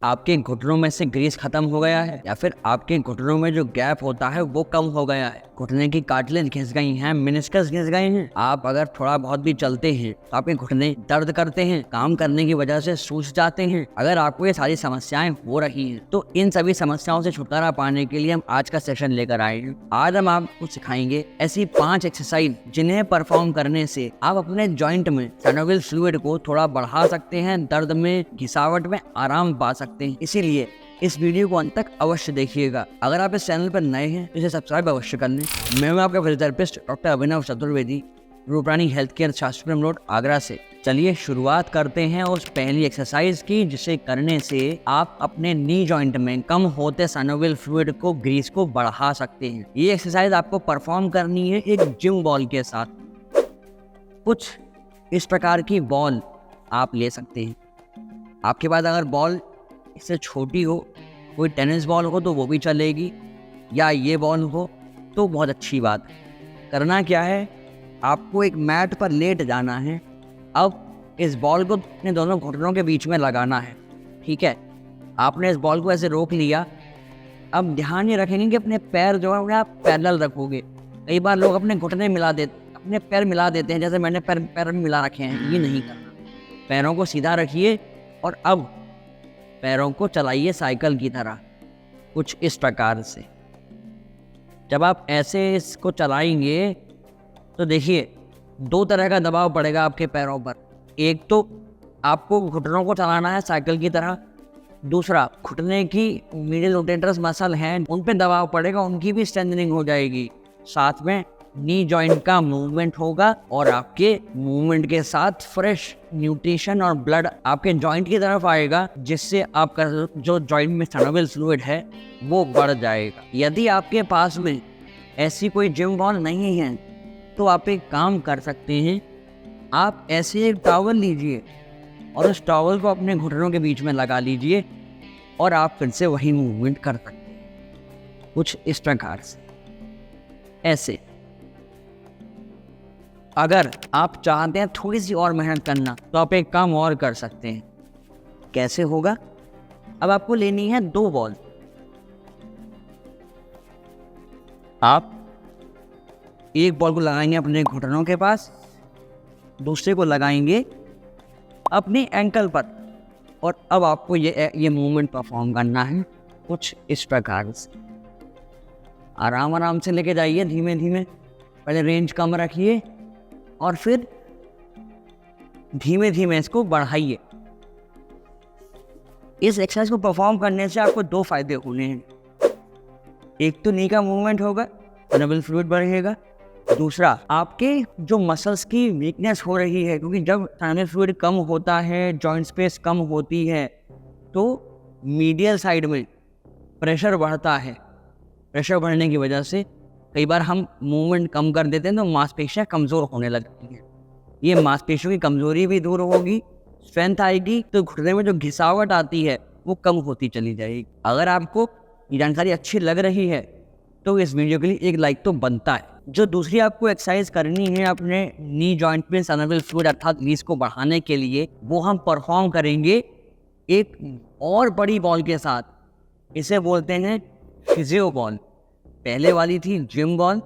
आपके घुटनों में से ग्रीस खत्म हो गया है या फिर आपके घुटनों में जो गैप होता है वो कम हो गया है, घुटने की कार्टिलेज घिस गई हैं, मेनिस्कस घिस गए हैं। आप अगर थोड़ा बहुत भी चलते हैं तो आपके घुटने दर्द करते हैं, काम करने की वजह से सूज जाते हैं। अगर आपको ये सारी समस्याएं हो रही हैं तो इन सभी समस्याओं से छुटकारा पाने के लिए हम आज का सेशन लेकर आए हैं। आज हम आपको सिखाएंगे ऐसी 5 एक्सरसाइज जिन्हें परफॉर्म करने से आप अपने जॉइंट में साइनोवियल फ्लूइड को थोड़ा बढ़ा सकते हैं, दर्द में, घिसावट में आराम पा सकते हैं। इसीलिए इस वीडियो को अंत तक अवश्य देखिएगा। अगर आप इस चैनल पर नए हैं तो इसे सब्सक्राइब अवश्य कर लें। मैं हूं आपका physiotherapist doctor Abhinav Chaturvedi, Rooprani health care Shastri road, Agra से। चलिए शुरुआत करते हैं उस पहली एक्सरसाइज की जिसे करने से आप अपने नी जॉइंट में कम होते साइनोवियल फ्लूइड को, ग्रीस को बढ़ा सकते हैं। ये एक्सरसाइज आपको परफॉर्म करनी है एक जिम बॉल के साथ। कुछ इस प्रकार की बॉल आप ले सकते हैं। आपके पास अगर बॉल इससे छोटी हो, कोई टेनिस बॉल हो तो वो भी चलेगी, या ये बॉल हो तो बहुत अच्छी बात है। करना क्या है, आपको एक मैट पर लेट जाना है। अब इस बॉल को अपने दोनों घुटनों के बीच में लगाना है। ठीक है, आपने इस बॉल को ऐसे रोक लिया। अब ध्यान ये रखेंगे कि अपने पैर जो है उन्हें आप पैरेलल रखोगे। कई बार लोग अपने घुटने मिला देते, अपने पैर मिला देते हैं, जैसे मैंने पैर मिला रखे हैं। ये नहीं करना। पैरों को सीधा रखिए और अब पैरों को चलाइए साइकिल की तरह, कुछ इस प्रकार से। जब आप ऐसे इसको चलाएंगे तो देखिए 2 तरह का दबाव पड़ेगा आपके पैरों पर। एक तो आपको घुटनों को चलाना है साइकिल की तरह, दूसरा घुटने की मीडियल रोटेटर्स मसल हैं उन पे दबाव पड़ेगा, उनकी भी स्ट्रेंथनिंग हो जाएगी। साथ में नी जॉइंट का मूवमेंट होगा और आपके मूवमेंट के साथ फ्रेश न्यूट्रिशन और ब्लड आपके जॉइंट की तरफ आएगा, जिससे आपका जो जॉइंट में साइनोवियल फ्लूइड है वो बढ़ जाएगा। यदि आपके पास में ऐसी कोई जिम बॉल नहीं है तो आप एक काम कर सकते हैं। आप ऐसे एक टॉवल लीजिए और उस टॉवल को अपने घुटनों के बीच में लगा लीजिए और आप फिर से वही मूवमेंट कर सकते हैं, कुछ इस प्रकार से। ऐसे अगर आप चाहते हैं थोड़ी सी और मेहनत करना तो आप एक काम और कर सकते हैं। कैसे होगा, अब आपको लेनी है 2 बॉल। आप एक बॉल को लगाएंगे अपने घुटनों के पास, दूसरे को लगाएंगे अपनी एंकल पर, और अब आपको ये मूवमेंट परफॉर्म करना है कुछ इस प्रकार से। आराम आराम से लेके जाइए, धीमे धीमे। पहले रेंज कम रखिए और फिर धीमे धीमे इसको बढ़ाइए। इस एक्सरसाइज को परफॉर्म करने से आपको 2 फायदे होने हैं। एक तो नी का मूवमेंट होगा, साइनोवियल फ्लूइड बढ़ेगा। दूसरा, आपके जो मसल्स की वीकनेस हो रही है, क्योंकि जब साइनोवियल फ्लूइड कम होता है, जॉइंट स्पेस कम होती है, तो मीडियल साइड में प्रेशर बढ़ता है। प्रेशर बढ़ने की वजह से कई बार हम मूवमेंट कम कर देते हैं तो मांसपेशियां कमज़ोर होने लगती हैं। ये मांसपेशियों की कमज़ोरी भी दूर होगी, स्ट्रेंथ आएगी, तो घुटने में जो घिसावट आती है वो कम होती चली जाएगी। अगर आपको ये जानकारी अच्छी लग रही है तो इस वीडियो के लिए एक लाइक तो बनता है। जो दूसरी आपको एक्सरसाइज करनी है अपने नी जॉइंट में साइनोवियल फ्लूइड अर्थात ग्रीस को बढ़ाने के लिए, वो हम परफॉर्म करेंगे एक और बड़ी बॉल के साथ। इसे बोलते हैं फिजियो बॉल। पहले वाली थी जिम बॉल,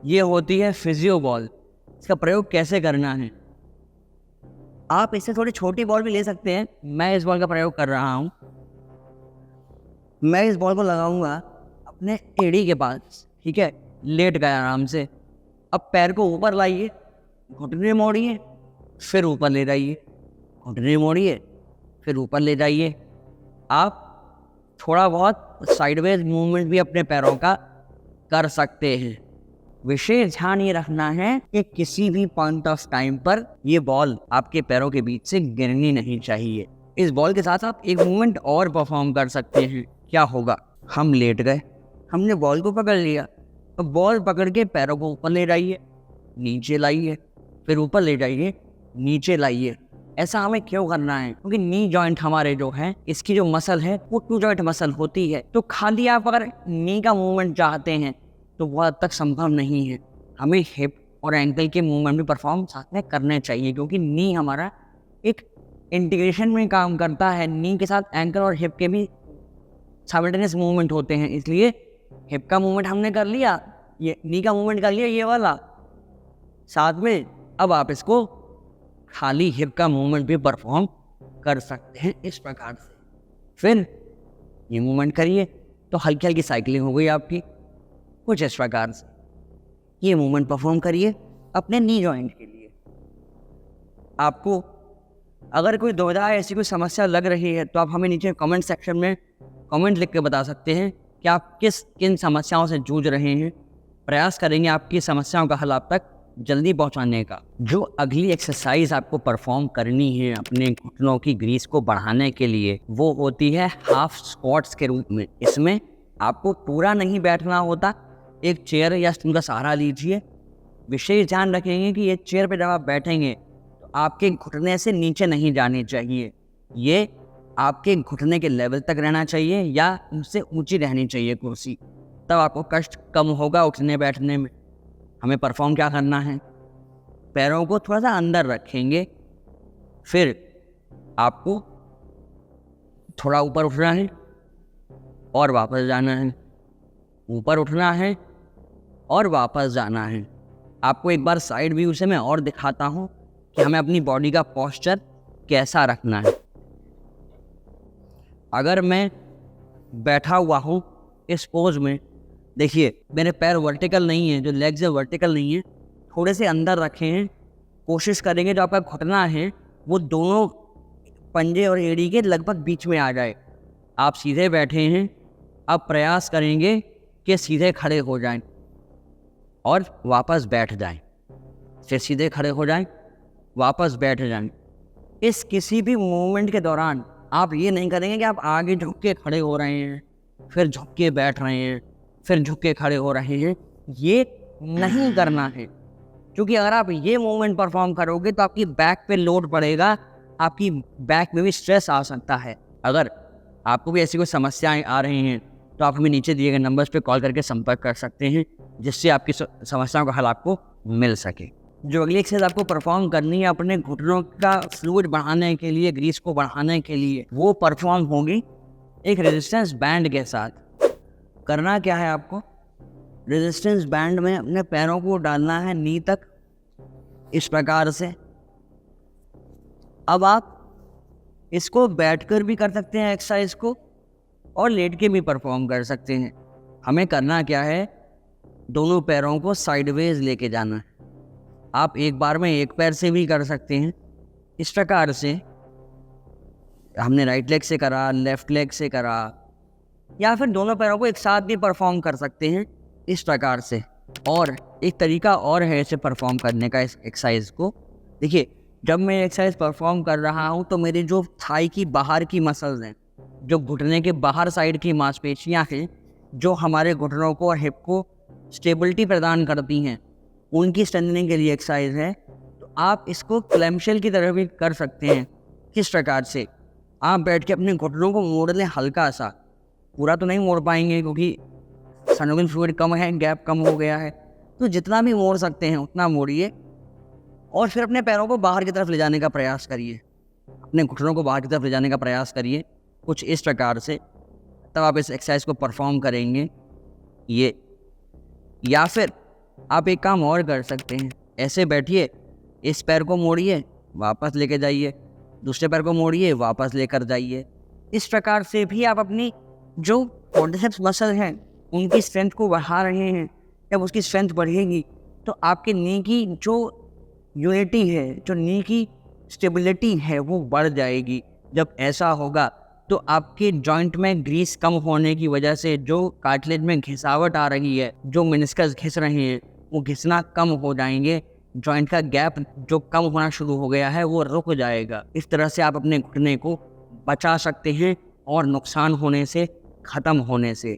ये होती है फिजियो बॉल। इसका प्रयोग कैसे करना है, आप इससे थोड़ी छोटी बॉल भी ले सकते हैं। मैं इस बॉल का प्रयोग कर रहा हूँ। मैं इस बॉल को लगाऊंगा अपने एड़ी के पास। ठीक है, लेट गए आराम से। अब पैर को ऊपर लाइए, घुटने मोड़िए, फिर ऊपर ले जाइए, घुटने मोड़िए, फिर ऊपर ले जाइए। आप थोड़ा बहुत साइडवेज मूवमेंट भी अपने पैरों का कर सकते हैं। विशेष ध्यान ये रखना है कि किसी भी पॉइंट ऑफ टाइम पर ये बॉल आपके पैरों के बीच से गिरनी नहीं चाहिए। इस बॉल के साथ आप एक मूवमेंट और परफॉर्म कर सकते हैं। क्या होगा, हम लेट गए, हमने बॉल को पकड़ लिया। अब बॉल पकड़ के पैरों को ऊपर ले जाइए, नीचे लाइए, फिर ऊपर ले जाइए, नीचे लाइए। ऐसा हमें क्यों करना है, क्योंकि नी जॉइंट हमारे जो है, इसकी जो मसल है वो 2 जॉइंट मसल होती है। तो खाली आप अगर नी का मूवमेंट चाहते हैं तो वो हद तक संभव नहीं है। हमें हिप और एंकल के मूवमेंट भी परफॉर्म साथ में करने चाहिए, क्योंकि नी हमारा एक इंटीग्रेशन में काम करता है। नी के साथ एंकल और हिप के भी साइमल्टेनियस मूवमेंट होते हैं, इसलिए हिप का मूवमेंट हमने कर लिया, ये नी का मूवमेंट कर लिया, ये वाला साथ में। अब आप इसको खाली हिप का मूवमेंट भी परफॉर्म कर सकते हैं इस प्रकार से। फिर ये मूवमेंट करिए तो हल्की हल्की साइकिलिंग हो गई आपकी, कुछ इस प्रकार से। ये मूवमेंट परफॉर्म करिए अपने नी जॉइंट के लिए। आपको अगर कोई दुविधा ऐसी कोई समस्या लग रही है तो आप हमें नीचे कमेंट सेक्शन में कमेंट लिख के बता सकते हैं कि आप किन समस्याओं से जूझ रहे हैं। प्रयास करेंगे आपकी समस्याओं का हल आप तक जल्दी पहुंचाने का। जो अगली एक्सरसाइज आपको परफॉर्म करनी है अपने घुटनों की ग्रीस को बढ़ाने के लिए, वो होती है हाफ स्क्वाट्स के रूप में। इसमें आपको पूरा नहीं बैठना होता, एक चेयर या स्टूल का सहारा लीजिए। विशेष ध्यान रखेंगे कि ये चेयर पर जब आप बैठेंगे तो आपके घुटने से नीचे नहीं जानी चाहिए, ये आपके घुटने के लेवल तक रहना चाहिए या उनसे ऊंची रहनी चाहिए कुर्सी, तब आपको कष्ट कम होगा उठने बैठने में। हमें परफॉर्म क्या करना है, पैरों को थोड़ा सा अंदर रखेंगे, फिर आपको थोड़ा ऊपर उठना है और वापस जाना है, ऊपर उठना है और वापस जाना है। आपको एक बार साइड व्यू से मैं और दिखाता हूँ कि हमें अपनी बॉडी का पोस्चर कैसा रखना है। अगर मैं बैठा हुआ हूँ इस पोज में, देखिए मेरे पैर वर्टिकल नहीं है, जो लेग्स है वर्टिकल नहीं है, थोड़े से अंदर रखे हैं। कोशिश करेंगे जो आपका घुटना है वो दोनों पंजे और एड़ी के लगभग बीच में आ जाए। आप सीधे बैठे हैं, अब प्रयास करेंगे कि सीधे खड़े हो जाएं और वापस बैठ जाएं, फिर सीधे खड़े हो जाएं, वापस बैठ जाएं। इस किसी भी मूवमेंट के दौरान आप ये नहीं करेंगे कि आप आगे झुक के खड़े हो रहे हैं, फिर झुक के बैठ रहे हैं, फिर झुक के खड़े हो रहे हैं। ये नहीं करना है, क्योंकि अगर आप ये मूवमेंट परफॉर्म करोगे तो आपकी बैक पे लोड पड़ेगा, आपकी बैक में भी स्ट्रेस आ सकता है। अगर आपको भी ऐसी कोई समस्याएं आ रही हैं तो आप हमें नीचे दिए गए नंबर्स पे कॉल करके संपर्क कर सकते हैं, जिससे आपकी समस्याओं का हल आपको मिल सके। जो अगली एक्सरसाइज आपको परफॉर्म करनी है अपने घुटनों का फ्लूइड बढ़ाने के लिए, ग्रीस को बढ़ाने के लिए, वो परफॉर्म होगी एक रेजिस्टेंस बैंड के साथ। करना क्या है आपको, रेजिस्टेंस बैंड में अपने पैरों को डालना है नी तक, इस प्रकार से। अब आप इसको बैठकर भी कर सकते हैं एक्सरसाइज को, और लेट के भी परफॉर्म कर सकते हैं। हमें करना क्या है, दोनों पैरों को साइडवेज लेके जाना है। आप एक बार में एक पैर से भी कर सकते हैं, इस प्रकार से। हमने राइट लेग से करा, लेफ्ट लेग से करा, या फिर दोनों पैरों को एक साथ भी परफॉर्म कर सकते हैं इस प्रकार से। और एक तरीका और है इसे परफॉर्म करने का, इस एक्सरसाइज को। देखिए जब मैं एक्सरसाइज परफॉर्म कर रहा हूँ तो मेरी जो थाई की बाहर की मसल्स हैं, जो घुटने के बाहर साइड की मांसपेशियाँ हैं, जो हमारे घुटनों को और हिप को स्टेबिलिटी प्रदान करती हैं, उनकी स्ट्रेंथनिंग के लिए एक्सरसाइज है। तो आप इसको क्लैम्पशेल की तरह भी कर सकते हैं। किस प्रकार से, आप बैठ के अपने घुटनों को मोड़ लें हल्का सा, पूरा तो नहीं मोड़ पाएंगे क्योंकि साइनोवियल फ्लूइड कम है, गैप कम हो गया है, तो जितना भी मोड़ सकते हैं उतना मोड़िए और फिर अपने पैरों को बाहर की तरफ ले जाने का प्रयास करिए, अपने घुटनों को बाहर की तरफ ले जाने का प्रयास करिए, कुछ इस प्रकार से। तब आप इस एक्सरसाइज को परफॉर्म करेंगे ये। या फिर आप एक काम और कर सकते हैं, ऐसे बैठिए, इस पैर को मोड़िए, वापस लेके जाइए, दूसरे पैर को मोड़िए, वापस लेकर जाइए। इस प्रकार से भी आप अपनी जो क्वाड्रिसेप्स मसल हैं उनकी स्ट्रेंथ को बढ़ा रहे हैं। जब उसकी स्ट्रेंथ बढ़ेगी तो आपके नी की जो यूनिटी है, जो नी की स्टेबिलिटी है, वो बढ़ जाएगी। जब ऐसा होगा तो आपके जॉइंट में ग्रीस कम होने की वजह से जो कार्टिलेज में घिसावट आ रही है, जो मेनिस्कस घिस रहे हैं, वो घिसना कम हो जाएंगे। जॉइंट का गैप जो कम होना शुरू हो गया है वो रुक जाएगा। इस तरह से आप अपने घुटने को बचा सकते हैं और नुकसान होने से, ख़त्म होने से।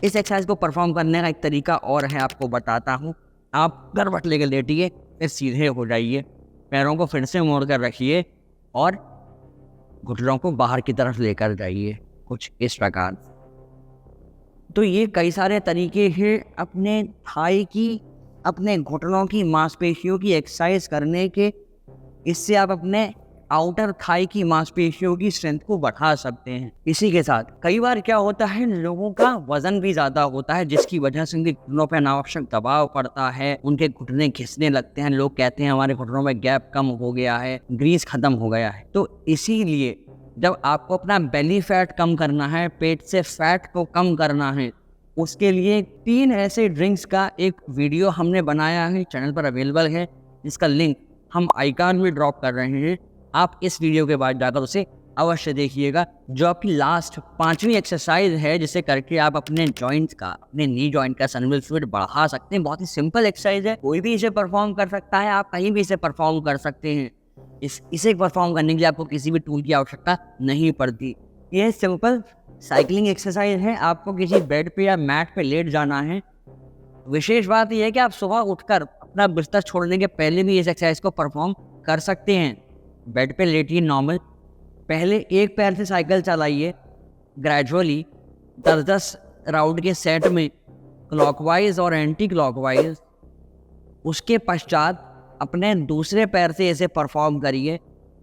इस एक्सरसाइज को परफॉर्म करने का एक तरीका और है, आपको बताता हूँ। आप करवट लेकर लेटिए, फिर सीधे हो जाइए, पैरों को फिर से मोड़ कर रखिए और घुटनों को बाहर की तरफ लेकर जाइए, कुछ इस प्रकार। तो ये कई सारे तरीके हैं अपने थाई की, अपने घुटनों की मांसपेशियों की एक्सरसाइज करने के। इससे आप अपने आउटर थाई की मांसपेशियों की स्ट्रेंथ को बढ़ा सकते हैं। इसी के साथ कई बार क्या होता है, लोगों का वजन भी ज्यादा होता है, जिसकी वजह से उनके घुटनों पर अनावश्यक दबाव पड़ता है, उनके घुटने घिसने लगते हैं। लोग कहते हैं हमारे घुटनों में गैप कम हो गया है, ग्रीस खत्म हो गया है। तो इसीलिए जब आपको अपना बेली फैट कम करना है, पेट से फैट को कम करना है, उसके लिए 3 ऐसे ड्रिंक्स का एक वीडियो हमने बनाया है, चैनल पर अवेलेबल है, जिसका लिंक हम आइकॉन में ड्रॉप कर रहे हैं। आप इस वीडियो के बाद जाकर उसे अवश्य देखिएगा। जो आपकी लास्ट 5वीं एक्सरसाइज है, जिसे करके आप अपने जॉइंट का, अपने नी जॉइंट का सर्वाइकल फ्लूइड बढ़ा सकते हैं। बहुत ही सिंपल एक्सरसाइज है, कोई भी इसे परफॉर्म कर सकता है, आप कहीं भी इसे परफॉर्म कर सकते हैं। इसे परफॉर्म करने के लिए आपको किसी भी टूल की आवश्यकता नहीं पड़ती। यह सिंपल साइकिलिंग एक्सरसाइज है। आपको किसी बेड पे या मैट पे लेट जाना है। विशेष बात यह है कि आप सुबह उठकर अपना बिस्तर छोड़ने के पहले भी इस एक्सरसाइज को परफॉर्म कर सकते हैं। बेड पे लेटिए नॉर्मल, पहले एक पैर से साइकिल चलाइए, ग्रेजुअली 10-10 राउंड के सेट में क्लॉकवाइज और एंटी क्लॉकवाइज। उसके पश्चात अपने दूसरे पैर से इसे परफॉर्म करिए,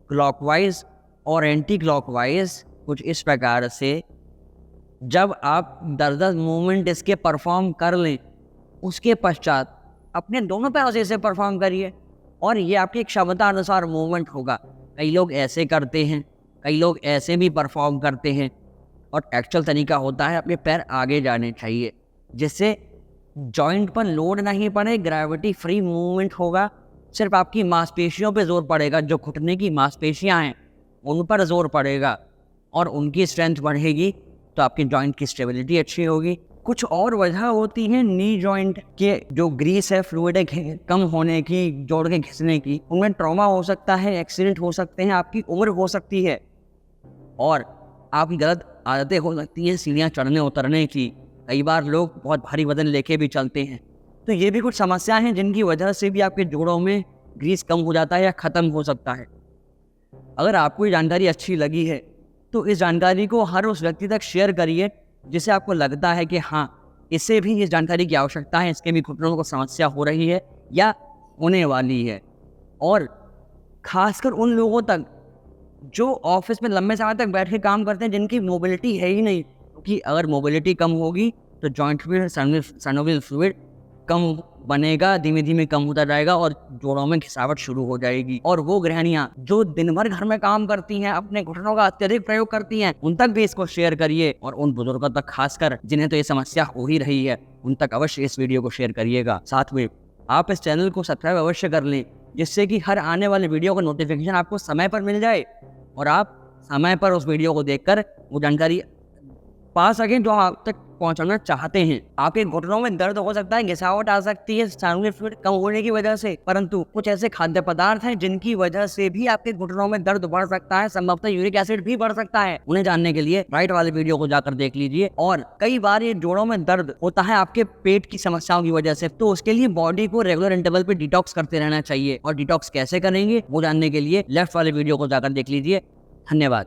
क्लॉकवाइज और एंटी क्लॉकवाइज, कुछ इस प्रकार से। जब आप 10-10 मूवमेंट इसके परफॉर्म कर लें, उसके पश्चात अपने दोनों पैरों से इसे परफॉर्म करिए, और ये आपकी क्षमता अनुसार मूवमेंट होगा। कई लोग ऐसे करते हैं, कई लोग ऐसे भी परफॉर्म करते हैं, और एक्चुअल तरीका होता है अपने पैर आगे जाने चाहिए, जिससे जॉइंट पर लोड नहीं पड़े, ग्रेविटी फ्री मूवमेंट होगा। सिर्फ आपकी मांसपेशियों पे जोर पड़ेगा, जो घुटने की मांसपेशियां हैं उन पर जोर पड़ेगा, और उनकी स्ट्रेंथ बढ़ेगी, तो आपकी जॉइंट की स्टेबिलिटी अच्छी होगी। कुछ और वजह होती है नी जॉइंट के जो ग्रीस है, फ्लूइड है, कम होने की, जोड़ के घिसने की। उनमें ट्रॉमा हो सकता है, एक्सीडेंट हो सकते हैं, आपकी उम्र हो सकती है, और आपकी गलत आदतें हो सकती हैं सीढ़ियाँ चढ़ने उतरने की। कई बार लोग बहुत भारी वजन लेके भी चलते हैं। तो ये भी कुछ समस्याएं हैं जिनकी वजह से भी आपके जोड़ों में ग्रीस कम हो जाता है या ख़त्म हो सकता है। अगर आपको ये जानकारी अच्छी लगी है तो इस जानकारी को हर उस व्यक्ति तक शेयर करिए जिसे आपको लगता है कि हाँ, इसे भी इस जानकारी की आवश्यकता है, इसके भी घुटनों को समस्या हो रही है या होने वाली है। और खासकर उन लोगों तक जो ऑफिस में लंबे समय तक बैठ के काम करते हैं, जिनकी मोबिलिटी है ही नहीं, क्योंकि अगर मोबिलिटी कम होगी तो जॉइंट में सर्वाइकल फ्लूइड कम बनेगा, धीमे धीमे कम होता जाएगा और जोड़ों में घिसावट शुरू हो जाएगी। और वो गृहिणियां जो दिन भर घर में काम करती हैं, अपने घुटनों का अत्यधिक प्रयोग करती हैं, उन तक भी इसको शेयर करिए, और उन बुजुर्गों तक खासकर जिन्हें तो ये समस्या हो ही रही है, उन तक अवश्य इस वीडियो को शेयर करिएगा। साथ में आप इस चैनल को सब्सक्राइब अवश्य कर लें, जिससे कि हर आने वाले वीडियो का नोटिफिकेशन आपको समय पर मिल जाए और आप समय पर उस वीडियो को देखकर वो जानकारी पा सकें जो आप तक पहुंचाना चाहते हैं। आपके घुटनों में दर्द हो सकता है, घिसावट आ सकती है सर्वाइकल फ्लूइड कम होने की वजह से, परंतु कुछ ऐसे खाद्य पदार्थ हैं जिनकी वजह से भी आपके घुटनों में दर्द बढ़ सकता है, संभवतः यूरिक एसिड भी बढ़ सकता है। उन्हें जानने के लिए राइट वाले वीडियो को जाकर देख लीजिए। और कई बार ये जोड़ों में दर्द होता है आपके पेट की समस्याओं की वजह से, तो उसके लिए बॉडी को रेगुलर इंटरवल पे डिटॉक्स करते रहना चाहिए। और डिटॉक्स कैसे करेंगे वो जानने के लिए लेफ्ट वाले वीडियो को जाकर देख लीजिए। धन्यवाद।